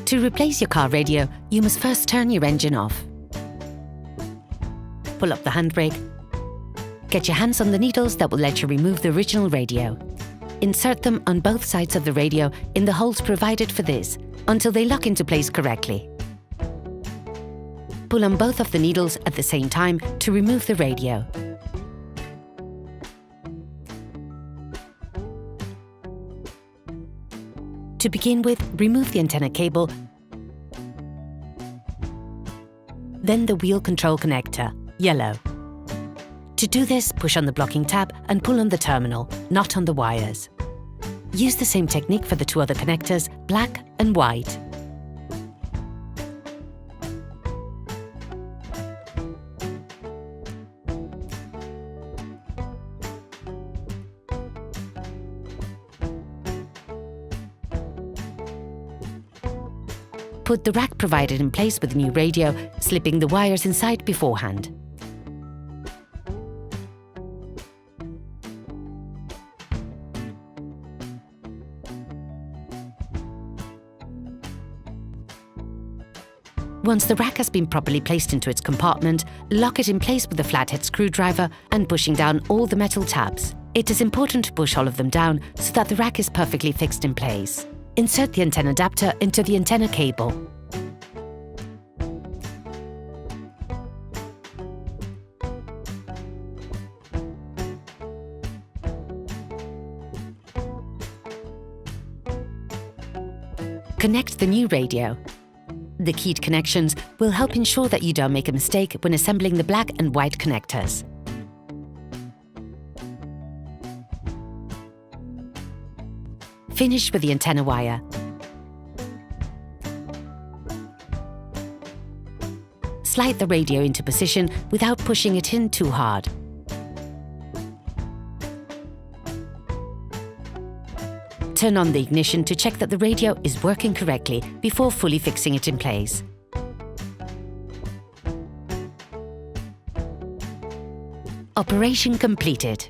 To replace your car radio, you must first turn your engine off. Pull up the handbrake. Get your hands on the needles that will let you remove the original radio. Insert them on both sides of the radio in the holes provided for this until they lock into place correctly. Pull on both of the needles at the same time to remove the radio. To begin with, remove the antenna cable, then the wheel control connector, yellow. To do this, push on the blocking tab and pull on the terminal, not on the wires. Use the same technique for the two other connectors, black and white. Put the rack provided in place with the new radio, slipping the wires inside beforehand. Once the rack has been properly placed into its compartment, lock it in place with a flathead screwdriver and pushing down all the metal tabs. It is important to push all of them down so that the rack is perfectly fixed in place. Insert the antenna adapter into the antenna cable. Connect the new radio. The keyed connections will help ensure that you don't make a mistake when assembling the black and white connectors. Finish with the antenna wire. Slide the radio into position without pushing it in too hard. Turn on the ignition to check that the radio is working correctly before fully fixing it in place. Operation completed.